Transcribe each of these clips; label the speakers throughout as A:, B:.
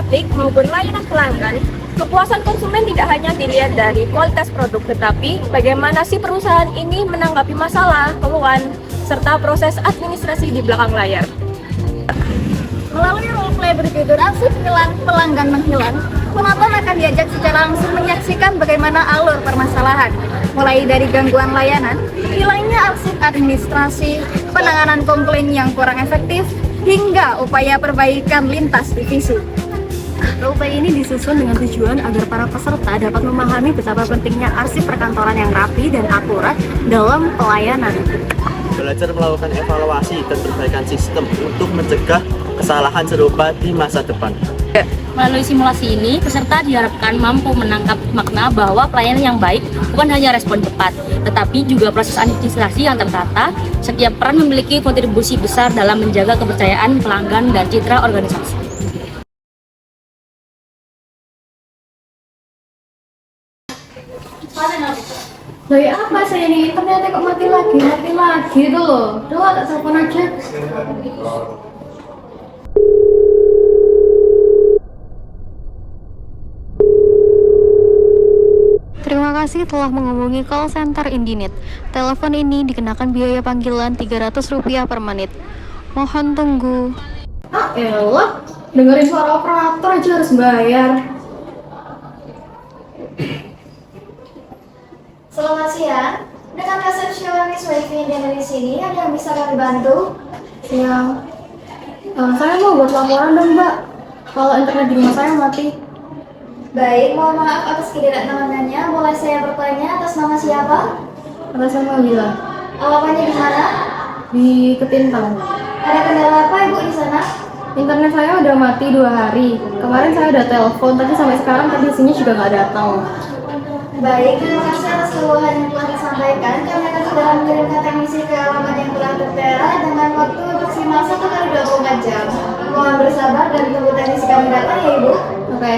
A: informatik maupun layanan pelanggan, kepuasan konsumen tidak hanya dilihat dari kualitas produk, tetapi bagaimana si perusahaan ini menanggapi masalah, keluhan, serta proses administrasi di belakang layar.
B: Melalui roleplay berjudul Arsip Hilang Pelanggan Menghilang, penonton akan diajak secara langsung menyaksikan bagaimana alur permasalahan, mulai dari gangguan layanan, hilangnya arsip administrasi, penanganan komplain yang kurang efektif, hingga upaya perbaikan lintas divisi.
C: Roleplay ini disusun dengan tujuan agar para peserta dapat memahami betapa pentingnya arsip perkantoran yang rapi dan akurat dalam pelayanan.
D: Belajar melakukan evaluasi dan perbaikan sistem untuk mencegah kesalahan serupa di masa depan.
E: Melalui simulasi ini, peserta diharapkan mampu menangkap makna bahwa pelayanan yang baik bukan hanya respon cepat, tetapi juga proses administrasi yang tertata. Setiap peran memiliki kontribusi besar dalam menjaga kepercayaan pelanggan dan citra organisasi.
C: Dari apa saya ini? Internetnya kok mati lagi tuh loh. Coba tak telepon aja. Terima kasih telah menghubungi call center Indinet. Telepon ini dikenakan biaya panggilan Rp300 per menit. Mohon tunggu. Ah elah, dengerin suara operator aja harus bayar.
B: Selamat siang, dengan resepsionis WiFi yang di sini, ada yang bisa kami bantu?
C: Siang. Saya mau buat laporan dong mbak. Kalau internet di rumah saya mati.
B: Baik, mohon maaf atas ketidaknyamanannya. Boleh saya bertanya atas nama siapa?
C: Atas nama Wila.
B: Alamatnya di mana?
C: Di Ketintang.
B: Ada kendala apa ibu di sana?
C: Internet saya udah mati 2 hari. Kemarin saya udah telepon, tapi sampai sekarang teknisinya juga nggak datang.
B: Baik, terima kasih atas keluhan yang telah disampaikan. Kami akan segera mengirimkan teknisi ke alamat yang telah tertera dengan waktu maksimal 1 kali 24 jam. Mohon bersabar dan tunggu teknisi kami datang ya ibu.
C: Oke.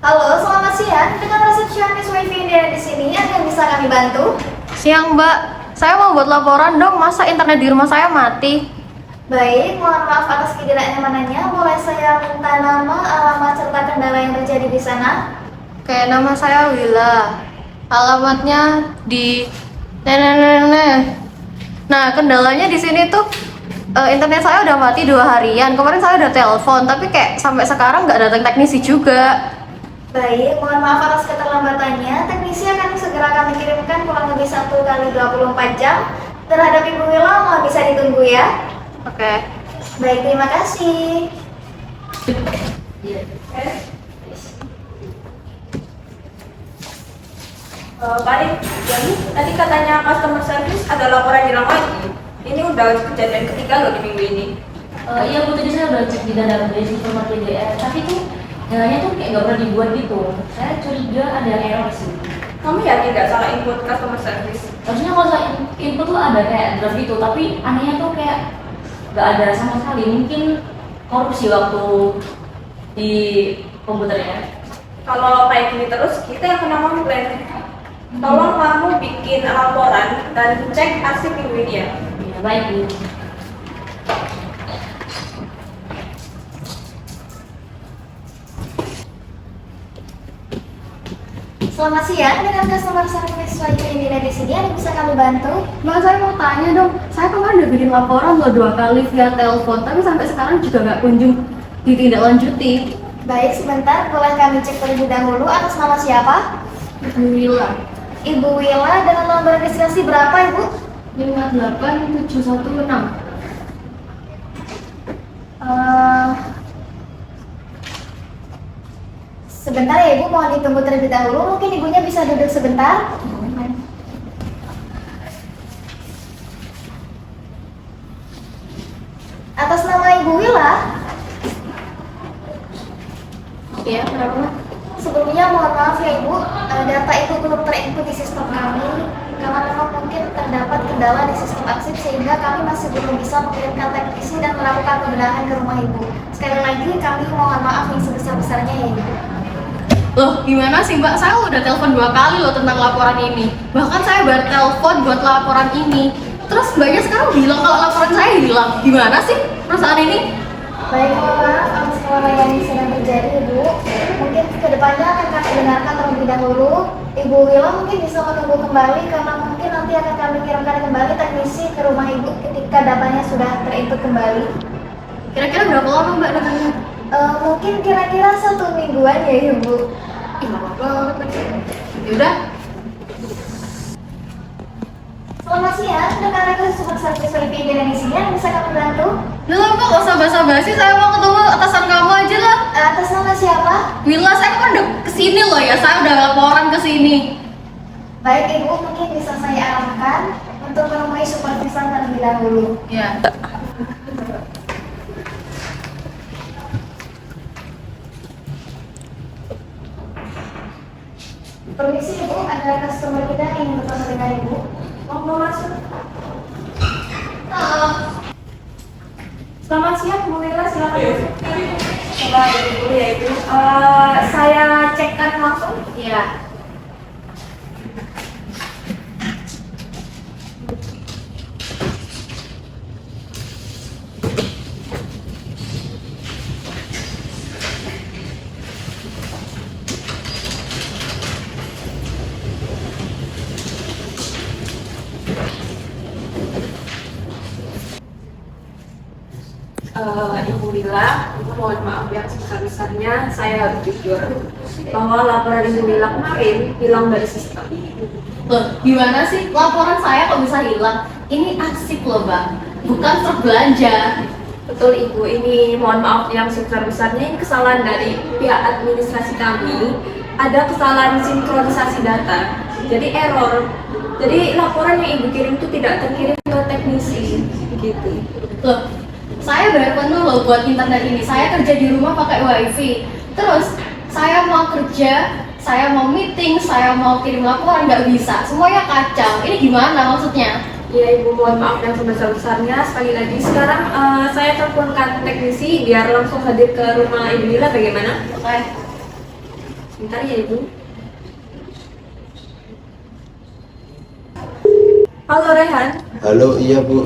B: Halo, selamat siang. Dengan resepsionis WiFi yang di sini, ada yang bisa kami bantu?
C: Siang mbak, saya mau buat laporan dong. Masa internet di rumah saya mati?
B: Baik, mohon maaf atas ketidaknyamanannya. Boleh saya minta nama, alamat, serta kendala yang terjadi di sana?
C: Oke, nama saya Wila. Alamatnya di Nah, kendalanya di sini tuh internet saya udah mati 2 harian. Kemarin saya udah telepon, tapi kayak sampai sekarang nggak datang teknisi juga.
B: Baik, mohon maaf atas keterlambatannya. Teknisi akan segera kami kirimkan kurang lebih 1 kali 24 jam. Terhadap Ibu Wila, mohon bisa ditunggu ya.
C: Oke.
B: Baik, terima kasih.
A: Pak, jadi tadi katanya customer service ada laporan hilang lagi. Ini udah kejadian ketiga loh di minggu ini.
E: Iya Bu, tadi saya udah cek di database informat TDR, tapi tuh jalannya tuh kayak nggak pernah dibuat gitu. Saya curiga ada error sih.
A: Kamu yakin nggak salah input customer service?
E: Harusnya kalau saya input tuh ada kayak draft gitu, tapi anehnya tuh kayak nggak ada sama sekali. Mungkin korupsi waktu di komputernya.
A: Kalau kayak gini terus, kita yang kena komplain. Tolong kamu bikin laporan dan cek arsip minggu ini ya.
E: Ya, baik Bu.
B: Selamat siang, dengan customer service WiFi Indinet di sini, ada yang bisa kami bantu?
C: Mbak, saya mau tanya dong. Saya kemarin udah bikin laporan loh 2 kali via telepon, tapi sampai sekarang juga nggak kunjung ditindaklanjuti.
B: Baik, sebentar, boleh kami cek terlebih dahulu atas nama siapa?
C: Wila.
B: Ibu Wila, dengan nomor registrasi berapa Ibu?
C: 58716.
B: Sebentar ya Ibu, mohon ditunggu terlebih dahulu. Mungkin Ibunya bisa duduk sebentar. Atas nama Ibu Wila,
C: Iya, kenapa?
B: sebelumnya mohon maaf ya Ibu, data itu belum terinput di sistem kami karena memang mungkin terdapat kendala di sistem arsip sehingga kami masih belum bisa mengirimkan teknisi dan melakukan pembenahan ke rumah Ibu. Sekali lagi kami mohon maaf yang sebesar-besarnya ya Ibu.
C: Loh, gimana sih Mbak? Saya udah telepon 2 kali loh tentang laporan ini. Bahkan saya baru telepon buat laporan ini. Terus Mbaknya sekarang bilang kalau laporan saya hilang. Gimana sih perusahaan ini?
B: Baiklah, atas kelalaian yang sedang terjadi, Ibu. Mungkin kedepannya akan kami dengarkan terlebih dahulu. Ibu Wila mungkin bisa menunggu kembali karena mungkin nanti akan kami kirimkan kembali teknisi ke rumah Ibu ketika datanya sudah terinput kembali.
C: Kira-kira berapa lama Mbak datangnya?
B: Mungkin kira-kira 1 mingguan ya, Ibu.
C: Ih, lama banget. Yaudah,
B: Selamat siang, rekan-rekan Sobat Servis Filipina Indonesia yang bisa kami bantu.
C: udah Mbak, gak usah basa-basi. Saya mau ketemu atasan kamu aja lah.
B: Atas nama siapa?
C: Willa, saya kan udah kesini loh ya. Saya udah laporan kesini.
B: Baik, Ibu, mungkin bisa saya arahkan untuk menemui supervisor terlebih dahulu.
C: Ya.
B: Permisi, Ibu, ada customer kita yang ingin bertemu dengan Ibu. Mau masuk?
C: Halo.
A: Selamat siang, Bu Wila, silakan masuk. Coba dulu ya Ibu. Saya cekkan langsung.
C: Iya.
A: Ibu Wila, mohon maaf yang sebesar-besarnya, saya harus jujur bahwa laporan Ibu Wila kemarin hilang dari sistem.
C: Loh, gimana sih? Laporan saya kok bisa hilang? Ini arsip loh, Mbak. Bukan truk belanja.
A: Betul Ibu, ini mohon maaf yang sebesar-besarnya, ini kesalahan dari pihak administrasi kami. Ada kesalahan sinkronisasi data, jadi error. Jadi laporan yang Ibu kirim itu tidak terkirim ke teknisi, begitu.
C: Loh, saya bayar penuh loh buat internet ini. Saya kerja di rumah pakai wifi. Terus, saya mau kerja, saya mau meeting, saya mau kirim laporan, nggak bisa. Semuanya kacau. Ini gimana maksudnya?
A: Ya Ibu, mohon maaf yang sebesar-besarnya. Sekali lagi, sekarang saya teleponkan teknisi biar langsung hadir ke rumah Ibu Lila, bagaimana?
C: Oke.
A: Sebentar ya Ibu. Halo Rehan,
F: Halo, iya Bu.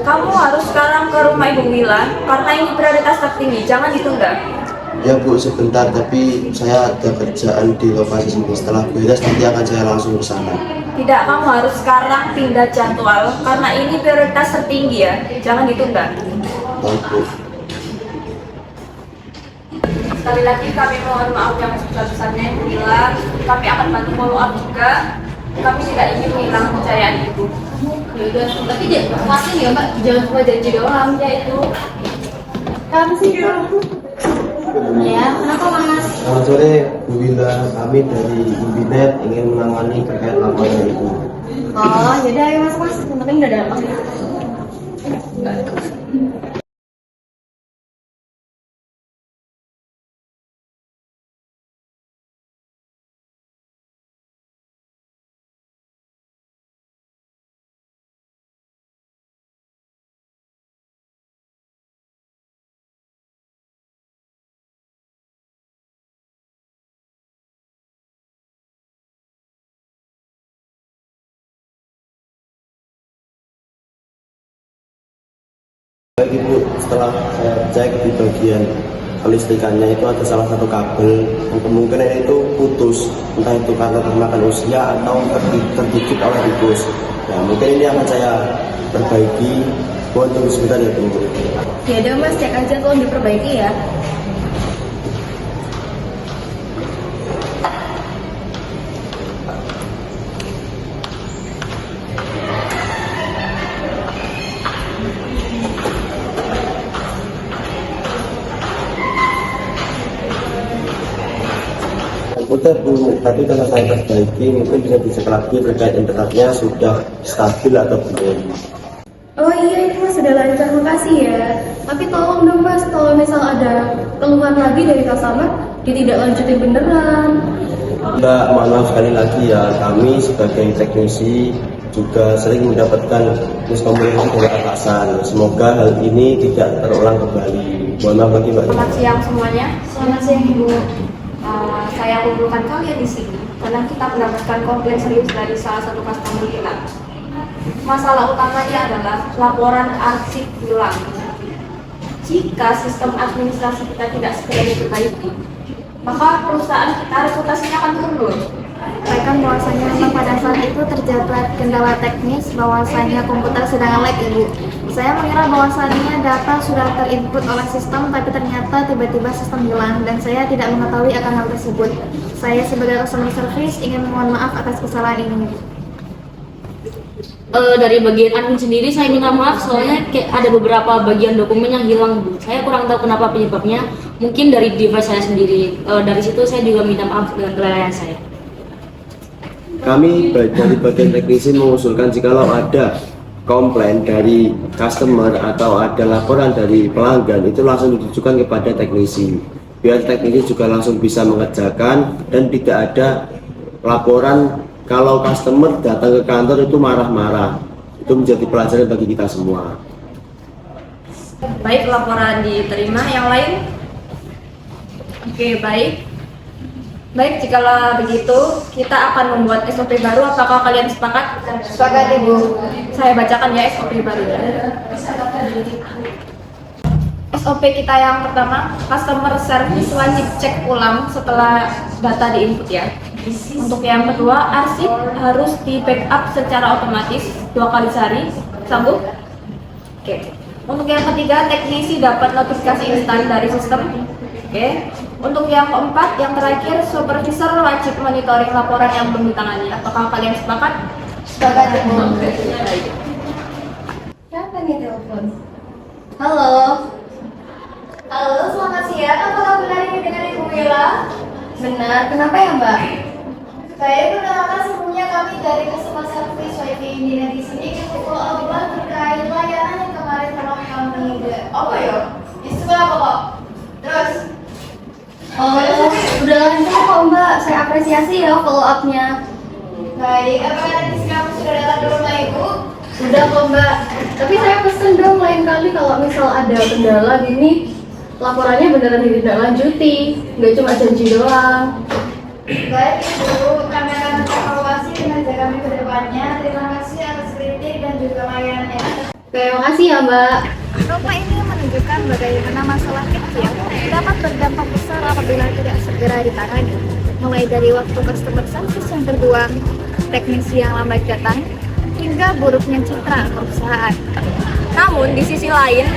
A: kamu harus sekarang ke rumah Ibu Wila karena ini prioritas tertinggi, jangan ditunda.
F: Ya Bu, sebentar, tapi saya ada kerjaan di lokasi sini. Setelah beres nanti akan saya langsung ke sana.
A: Tidak, kamu harus sekarang pindah jadwal karena ini prioritas tertinggi ya, jangan ditunda.
F: Baik Bu.
A: Sekali lagi kami mohon maaf yang sebesar-besarnya Ibu Wila, kami akan bantu follow up juga. Kami tidak ingin menghilang kepercayaan Ibu.
C: Yaudah, tapi pastinya ya Mbak, jangan cuma janji doang.
A: Ya itu.
C: Ya, kenapa Mas?
F: Selamat sore, Bu Wila. Kami dari Imbinet ingin menangani terkait laporan Ibu.
C: Oh, yaudah ayo masuk Mas. Yang penting udah datang.
F: Baik Ibu, setelah saya cek di bagian kelistrikannya itu ada salah satu kabel yang kemungkinan itu putus, entah itu karena termakan usia atau tergigit oleh tikus. Ya, mungkin ini akan saya perbaiki. Mohon tunggu sebentar ya Bu.
C: Ya udah Mas, cek aja tolong diperbaiki ya.
F: Udah Bu, tapi kalau saya perbaiki mungkin bisa dicek lagi terkait internetnya sudah stabil atau belum.
C: Oh iya, ini Mas sudah lancar, makasih ya. Tapi tolong dong Mas, kalau misal ada keluhan lagi dari customer, ditindaklanjutin beneran.
F: Mbak, mohon maaf sekali lagi ya, kami sebagai teknisi juga sering mendapatkan miskomunikasi dari atasan. Semoga hal ini tidak terulang kembali. Mohon maaf lagi Mbak.
A: Selamat siang semuanya.
B: Selamat siang, Ibu.
A: Saya kumpulkan kalian di sini karena kita mendapatkan komplain serius dari salah satu customer kita. Masalah utamanya adalah laporan arsip hilang. Jika sistem administrasi kita tidak segera diperbaiki, maka perusahaan kita reputasinya akan turun.
B: Sampaikan bahwasanya memang pada saat itu terdapat kendala teknis bahwasanya komputer sedang lag Ibu. Saya mengira bahwasanya data sudah terinput oleh sistem, tapi ternyata tiba-tiba sistem hilang dan saya tidak mengetahui akan hal tersebut. Saya sebagai customer service ingin mohon maaf atas kesalahan ini.
E: Dari bagian admin sendiri saya minta maaf soalnya kayak ada beberapa bagian dokumen yang hilang Bu. Saya kurang tahu kenapa penyebabnya. Mungkin dari device saya sendiri. Dari situ saya juga minta maaf dengan kelalaian saya.
F: Kami dari bagian teknisi mengusulkan jikalau ada komplain dari customer atau ada laporan dari pelanggan itu langsung ditujukan kepada teknisi, biar teknisi juga langsung bisa mengerjakan dan tidak ada laporan kalau customer datang ke kantor itu marah-marah. Itu menjadi pelajaran bagi kita semua.
A: Baik, laporan diterima. Yang lain? Oke, baik. Baik, jikalau begitu, kita akan membuat SOP baru. Apakah kalian sepakat?
B: Sepakat Ibu.
A: Saya bacakan ya SOP barunya. SOP kita yang pertama, customer service wajib cek ulang setelah data diinput ya. Untuk yang kedua, arsip harus di backup secara otomatis 2 kali sehari. Sanggup? Oke. Untuk yang ketiga, teknisi dapat notifikasi instan dari sistem. Oke. Untuk yang keempat, yang terakhir, supervisor wajib monitoring laporan yang belum ditangani. Apakah kalian sepakat?
B: Sepakat Ibu.
A: Baik.
B: Siapa nih telepon? Halo. Halo, selamat siang. Apakah benar ini dengan Ibu Mila? Benar. Kenapa ya Mbak? Saya perkenalkan sebelumnya kami dari customer service WiFi India di sini ingin follow up terkait layanan yang kemarin telah kami apa ya? Isu apa kok? Terus? Oh, udah lancar kok Mbak. Saya apresiasi ya follow up-nya. Baik, apakah nanti kamu sudah datang ke rumah Ibu? Udah kok Mbak. Tapi saya pesen dong lain kali kalau misal ada kendala gini, laporannya beneran ditindaklanjuti, nggak cuma janji doang. Baik Ibu, kami akan evaluasi kinerja kami ke depannya. Terima kasih atas kritik dan juga layanannya. Terima kasih ya Mbak. Rupa ini menunjukkan bagaimana masalah kecil dapat berdampak besar apabila tidak segera ditangani. Mulai dari waktu customer service yang terbuang, teknisi yang lambat datang, hingga buruknya citra perusahaan.
A: Namun di sisi lain,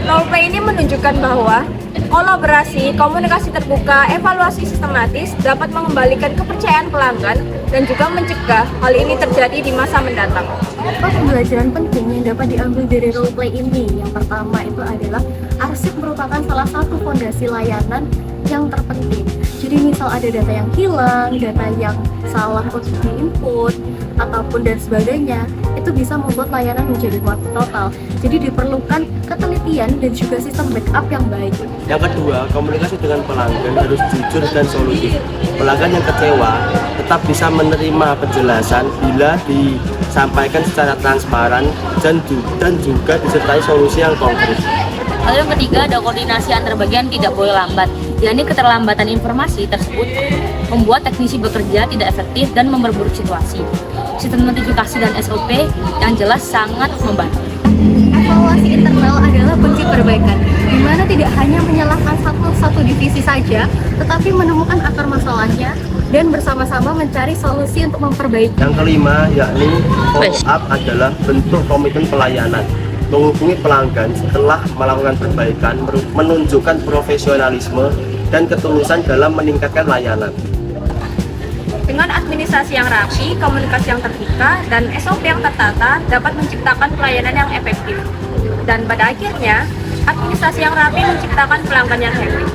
A: roleplay ini menunjukkan bahwa kolaborasi, komunikasi terbuka, evaluasi sistematis dapat mengembalikan kepercayaan pelanggan dan juga mencegah hal ini terjadi di masa mendatang.
B: Apa pembelajaran penting yang dapat diambil dari roleplay ini? Yang pertama itu adalah arsip merupakan salah satu fondasi layanan yang terpenting. Jadi misal ada data yang hilang, data yang salah untuk diinput, ataupun dan sebagainya, itu bisa membuat layanan menjadi kuat total. Jadi diperlukan ketelitian dan juga sistem backup yang baik.
F: Yang kedua, komunikasi dengan pelanggan harus jujur dan solutif. Pelanggan yang kecewa tetap bisa menerima penjelasan bila disampaikan secara transparan dan juga disertai solusi yang konkret.
E: Lalu yang ketiga, ada koordinasi antar bagian tidak boleh lambat. yakni keterlambatan informasi tersebut membuat teknisi bekerja tidak efektif dan memperburuk situasi. Sistem notifikasi dan SOP yang jelas sangat membantu.
B: Evaluasi internal adalah kunci perbaikan, di mana tidak hanya menyalahkan satu divisi saja, tetapi menemukan akar masalahnya dan bersama-sama mencari solusi untuk memperbaiki.
F: Yang kelima, yakni follow up adalah bentuk komitmen pelayanan. Menghubungi pelanggan setelah melakukan perbaikan menunjukkan profesionalisme dan ketulusan dalam meningkatkan layanan.
A: Dengan administrasi yang rapi, komunikasi yang terbuka, dan SOP yang tertata dapat menciptakan pelayanan yang efektif. Dan pada akhirnya, administrasi yang rapi menciptakan pelanggan yang happy.